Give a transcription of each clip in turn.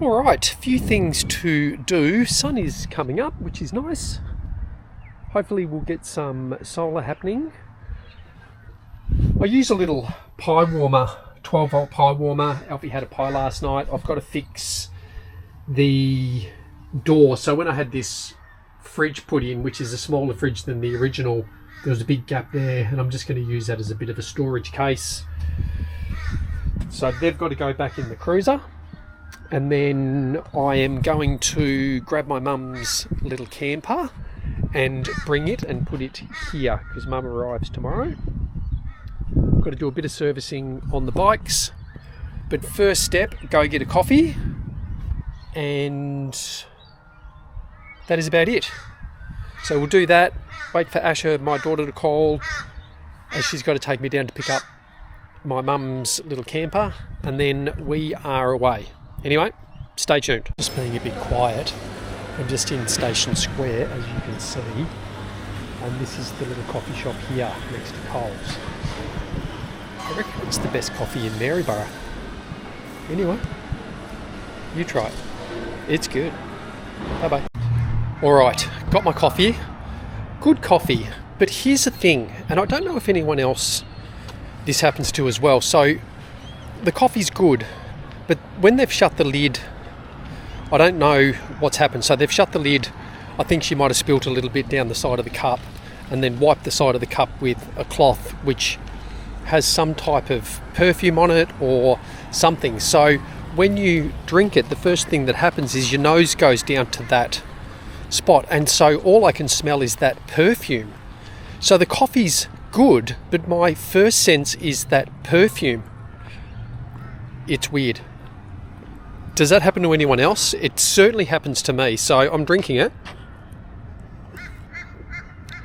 Alright, few things to do. Sun is coming up, which is nice. Hopefully we'll get some solar happening. I use a little pie warmer, 12 volt pie warmer. Alfie had a pie last night. I've got to fix the door. So when I had this fridge put in, which is a smaller fridge than the original, there was a big gap there, and I'm just going to use that as a bit of a storage case. So they've got to go back in the cruiser. And then I am going to grab my mum's little camper and bring it and put it here because mum arrives tomorrow. Got to do a bit of servicing on the bikes. But first step, go get a coffee. And that is about it. So we'll do that. Wait for Asher, my daughter, to call as she's got to take me down to pick up my mum's little camper. And then we are away. Anyway, stay tuned. Just being a bit quiet. I'm just in Station Square, as you can see. And this is the little coffee shop here next to Coles. I reckon it's the best coffee in Maryborough. Anyway, you try it. It's good. Bye-bye. Alright, got my coffee. Good coffee. But here's the thing, and I don't know if anyone else this happens to as well. So, the coffee's good. But when they've shut the lid, I don't know what's happened. So they've shut the lid. I think she might have spilt a little bit down the side of the cup and then wiped the side of the cup with a cloth which has some type of perfume on it or something. So when you drink it, the first thing that happens is your nose goes down to that spot. And so all I can smell is that perfume. So the coffee's good, but my first sense is that perfume. It's weird. Does that happen to anyone else? It certainly happens to me. So I'm drinking it,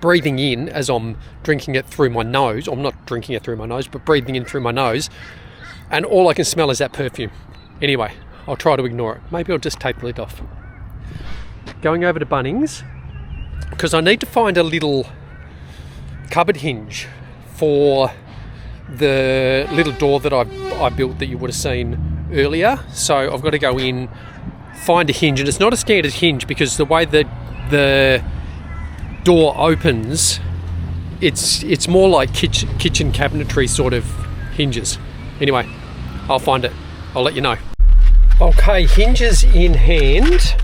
breathing in as I'm drinking it through my nose. I'm not drinking it through my nose, but breathing in through my nose. And all I can smell is that perfume. Anyway, I'll try to ignore it. Maybe I'll just take the lid off. Going over to Bunnings, because I need to find a little cupboard hinge for the little door that I built that you would have seen earlier. So I've got to go in, find a hinge, and it's not a standard hinge because the way that the door opens, it's more like kitchen cabinetry sort of hinges. Anyway, I'll find it. I'll let you know. Okay, hinges in hand.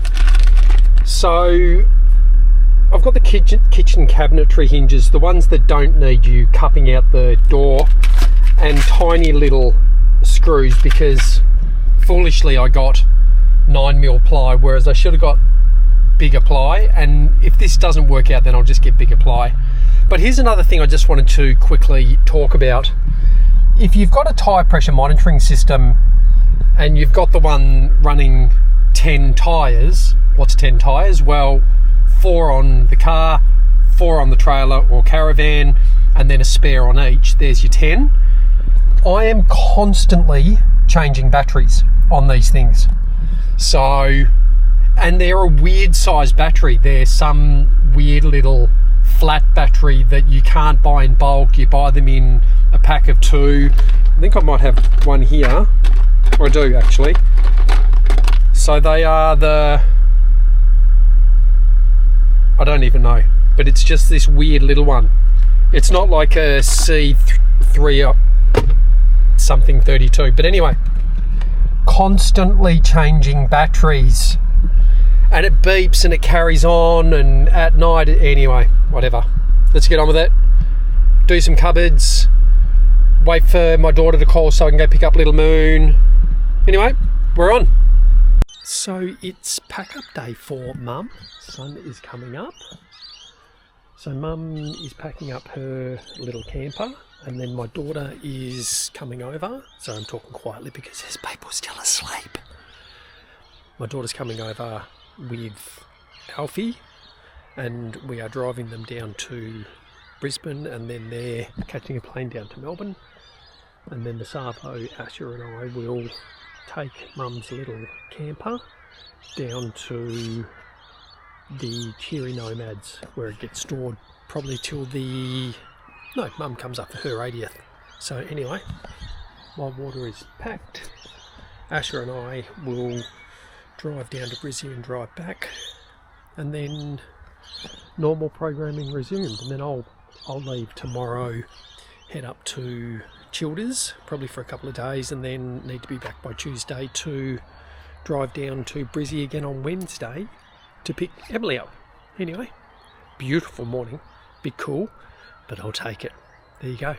So I've got the kitchen cabinetry hinges, the ones that don't need you cupping out the door, and tiny little screws because foolishly I got 9mm ply, whereas I should have got bigger ply. And if this doesn't work out, then I'll just get bigger ply. But here's another thing I just wanted to quickly talk about. If you've got a tyre pressure monitoring system and you've got the one running 10 tyres, what's 10 tyres? Well, 4 on the car, 4 on the trailer or caravan, and then a spare on each. There's your 10. I am constantly changing batteries on these things. So, and they're a weird size battery. They're some weird little flat battery that you can't buy in bulk. You buy them in a pack of 2. I think I might have one here. I do actually. So they are I don't even know, but it's just this weird little one. It's not like a C3 something 32, but anyway, constantly changing batteries, and it beeps and it carries on, and at night, anyway, whatever. Let's get on with it. Do some cupboards, wait for my daughter to call so I can go pick up Little Moon. Anyway, we're on. So it's pack up day for Mum. Sun is coming up. So Mum is packing up her little camper, and then my daughter is coming over. So I'm talking quietly because there's people still asleep. My daughter's coming over with Alfie, and we are driving them down to Brisbane, and then they're catching a plane down to Melbourne. And then the Savo, Asher and I will take Mum's little camper down to the Cheery Nomads, where it gets stored probably till Mum comes up for her 80th. So anyway, my water is packed. Asher and I will drive down to Brisbane and drive back, and then normal programming resumed. And then I'll leave tomorrow, head up to Childers probably for a couple of days, and then need to be back by Tuesday to drive down to Brisbane again on Wednesday to pick Emily up. Anyway, beautiful morning, bit cool, but I'll take it. There you go.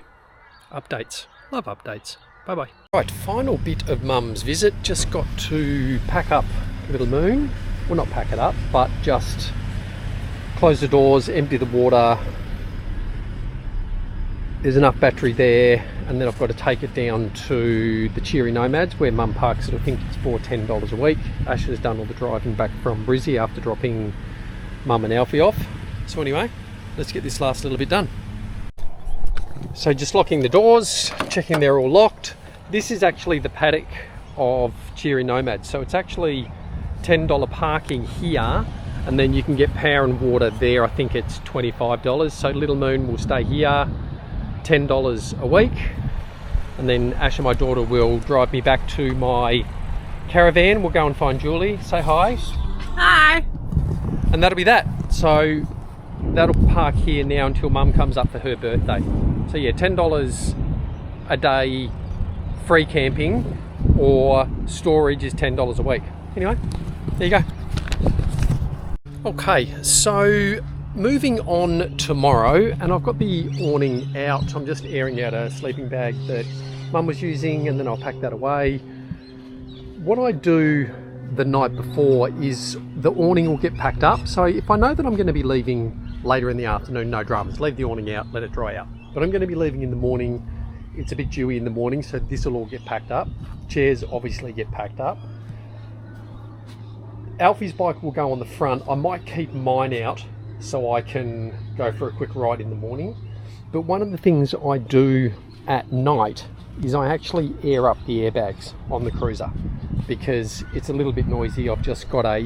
Updates. Love updates. Bye bye. Right, final bit of Mum's visit. Just got to pack up Little Moon. Well, not pack it up, but just close the doors, empty the water. There's enough battery there, and then I've got to take it down to the Cheery Nomads where Mum parks it. I think it's for $10 a week. Ash has done all the driving back from Brisbane after dropping Mum and Alfie off. So anyway, let's get this last little bit done. So just locking the doors, checking they're all locked. This is actually the paddock of Cheery Nomads. So it's actually $10 parking here, and then you can get power and water there. I think it's $25. So Little Moon will stay here, $10 a week, and then Ash and my daughter will drive me back to my caravan. We'll go and find Julie, say hi. Hi. And that'll be that. So that'll park here now until Mum comes up for her birthday. So yeah, $10 a day free camping, or storage is $10 a week. Anyway, there you go. Okay, so moving on tomorrow, and I've got the awning out. I'm just airing out a sleeping bag that Mum was using, and then I'll pack that away. What I do the night before is the awning will get packed up. So if I know that I'm going to be leaving later in the afternoon, no dramas, leave the awning out, let it dry out. But I'm going to be leaving in the morning. It's a bit dewy in the morning, so this will all get packed up. Chairs obviously get packed up. Alfie's bike will go on the front. I might keep mine out so I can go for a quick ride in the morning. But one of the things I do at night is I actually air up the airbags on the cruiser because it's a little bit noisy. I've just got a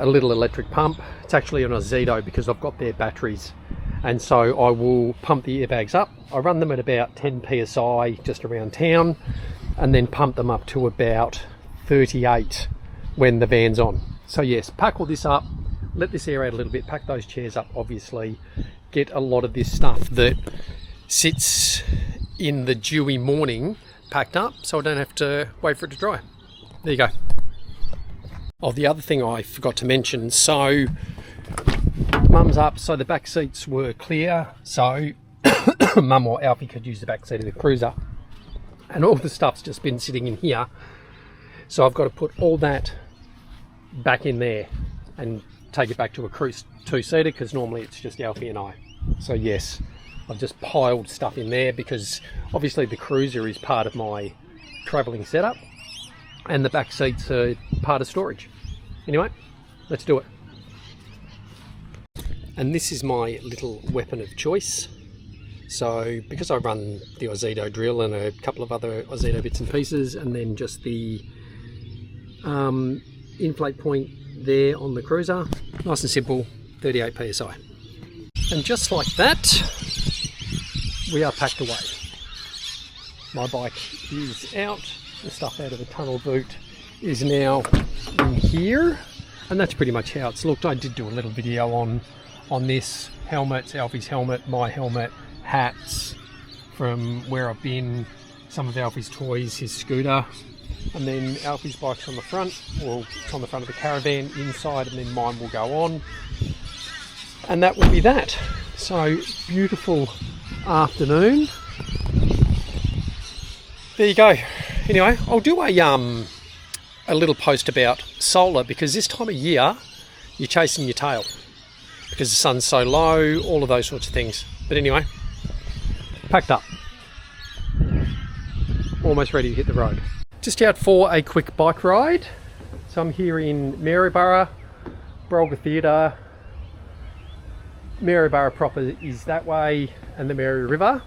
little electric pump. It's actually an Ozito because I've got their batteries, and so I will pump the airbags up. I run them at about 10 psi just around town, and then pump them up to about 38 when the van's on. So yes, pack all this up, let this air out a little bit, pack those chairs up obviously, get a lot of this stuff that sits in the dewy morning packed up so I don't have to wait for it to dry. There you go. Oh, the other thing I forgot to mention, so Mum's up, so the back seats were clear, so Mum or Alfie could use the back seat of the cruiser, and all the stuff's just been sitting in here, so I've got to put all that back in there and take it back to a cruise two-seater because normally it's just Alfie and I. So yes, I've just piled stuff in there because obviously the cruiser is part of my travelling setup and the back seats are part of storage. Anyway, let's do it. And this is my little weapon of choice. So because I run the Ozito drill and a couple of other Ozito bits and pieces, and then just the inflate point there on the cruiser, nice and simple, 38 psi. And just like that, we are packed away. My bike is out, the stuff out of the tunnel boot is now in here, and that's pretty much how it's looked. I did do a little video on this. Helmets, Alfie's helmet, my helmet, hats from where I've been, some of Alfie's toys, his scooter, and then Alfie's bike's on the front, or it's on the front of the caravan inside, and then mine will go on, and that will be that. So beautiful afternoon. There you go. Anyway, I'll do a little post about solar, because this time of year you're chasing your tail because the sun's so low, all of those sorts of things. But anyway, packed up, almost ready to hit the road. Just out for a quick bike ride. So I'm here in Maryborough, Brolga Theatre. Maryborough proper is that way, and the Mary River.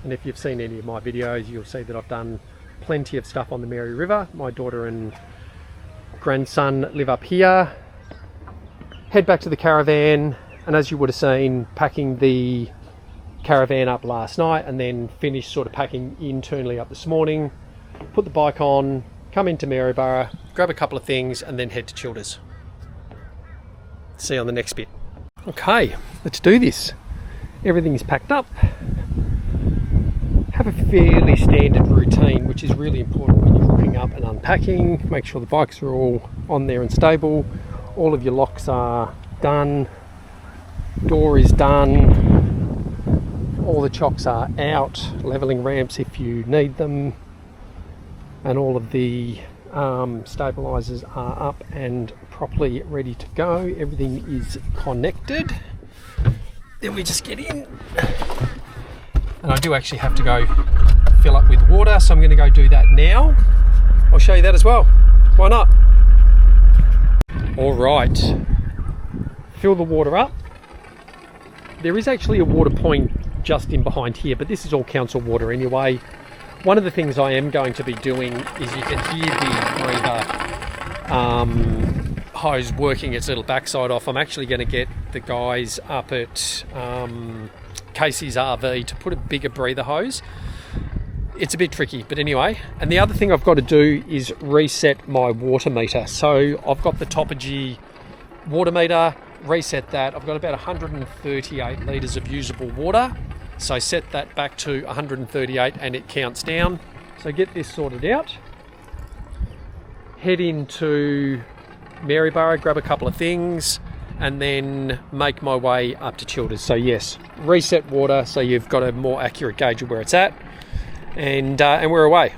And if you've seen any of my videos, you'll see that I've done plenty of stuff on the Mary River. My daughter and grandson live up here. Head back to the caravan, and as you would have seen, packing the caravan up last night, and then finished sort of packing internally up this morning. Put the bike on, come into Maryborough, grab a couple of things and then head to Childers. See you on the next bit. Okay, let's do this. Everything is packed up. Have a fairly standard routine, which is really important when you're hooking up and unpacking. Make sure the bikes are all on there and stable. All of your locks are done. Door is done. All the chocks are out. Levelling ramps if you need them. And all of the stabilizers are up and properly ready to go. Everything is connected. Then we just get in. And I do actually have to go fill up with water, so I'm going to go do that now. I'll show you that as well. Why not? All right. Fill the water up. There is actually a water point just in behind here, but this is all council water anyway. One of the things I am going to be doing is you can hear the breather hose working its little backside off. I'm actually going to get the guys up at Casey's RV to put a bigger breather hose. It's a bit tricky, but anyway. And the other thing I've got to do is reset my water meter. So I've got the Topogy water meter, reset that. I've got about 138 litres of usable water. So set that back to 138 and it counts down. So get this sorted out. Head into Maryborough, grab a couple of things, and then make my way up to Childers. So yes, reset water so you've got a more accurate gauge of where it's at, and we're away.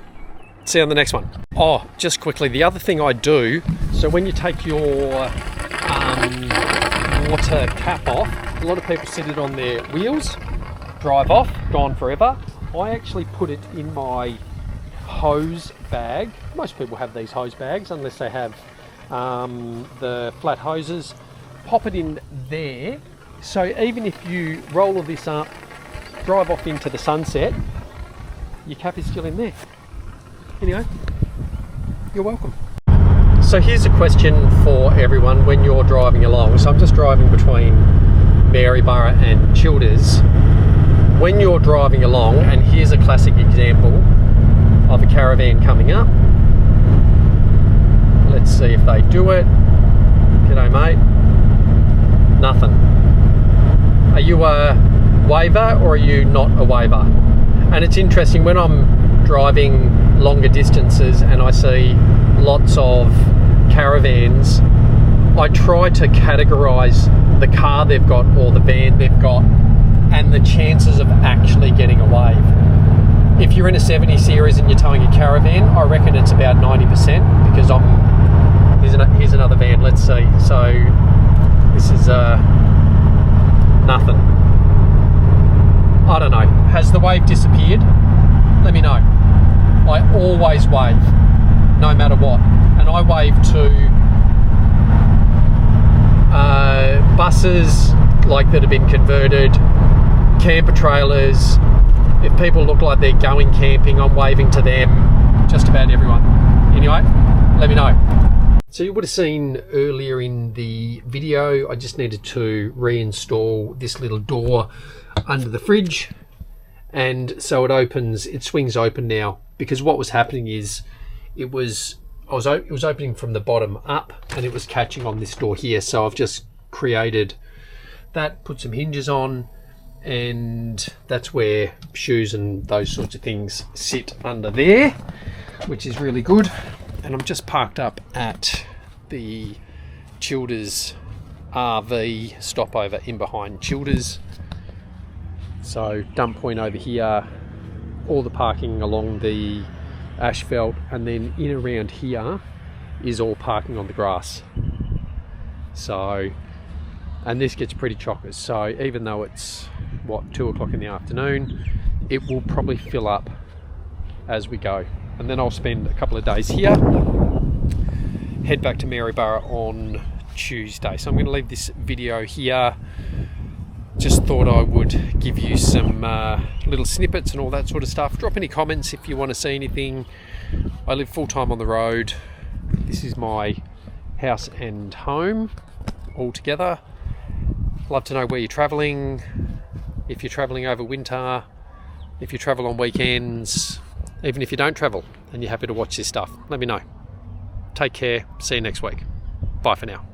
See you on the next one. Oh, just quickly, the other thing I do, so when you take your water cap off, a lot of people sit it on their wheels, drive off, gone forever. I actually put it in my hose bag. Most people have these hose bags unless they have the flat hoses. Pop it in there, so even if you roll all this up, drive off into the sunset, your cap is still in there. Anyway, you're welcome. So here's a question for everyone when you're driving along. So I'm just driving between Maryborough and Childers. When you're driving along, and here's a classic example of a caravan coming up. Let's see if they do it. G'day mate. Nothing. Are you a waver or are you not a waver? And it's interesting when I'm driving longer distances and I see lots of caravans, I try to categorise the car they've got or the van they've got and the chances of actually getting a wave. If you're in a 70 series and you're towing a caravan, I reckon it's about 90% because here's another van, let's see. So this is nothing. I don't know. Has the wave disappeared? Let me know. I always wave, no matter what. And I wave to buses like that have been converted, camper trailers. If people look like they're going camping, I'm waving to them. Just about everyone. Anyway, let me know. So you would have seen earlier in the video, I just needed to reinstall this little door under the fridge. And so it swings open now, because what was happening is it was opening from the bottom up and it was catching on this door here. So I've just created that, put some hinges on, and that's where shoes and those sorts of things sit under there, which is really good. And I'm just parked up at the Childers RV stopover in behind Childers. So dump point over here, all the parking along the asphalt, and then in around here is all parking on the grass. So, and this gets pretty chockers. So even though it's 2 o'clock in the afternoon, it will probably fill up as we go. And then I'll spend a couple of days here, head back to Maryborough on Tuesday. So I'm going to leave this video here. Just thought I would give you some little snippets and all that sort of stuff. Drop any comments if you want to see anything. I live full-time on the road. This is my house and home all together. Love to know where you're travelling, if you're travelling over winter, if you travel on weekends, even if you don't travel. and you're happy to watch this stuff, let me know. Take care. See you next week. Bye for now.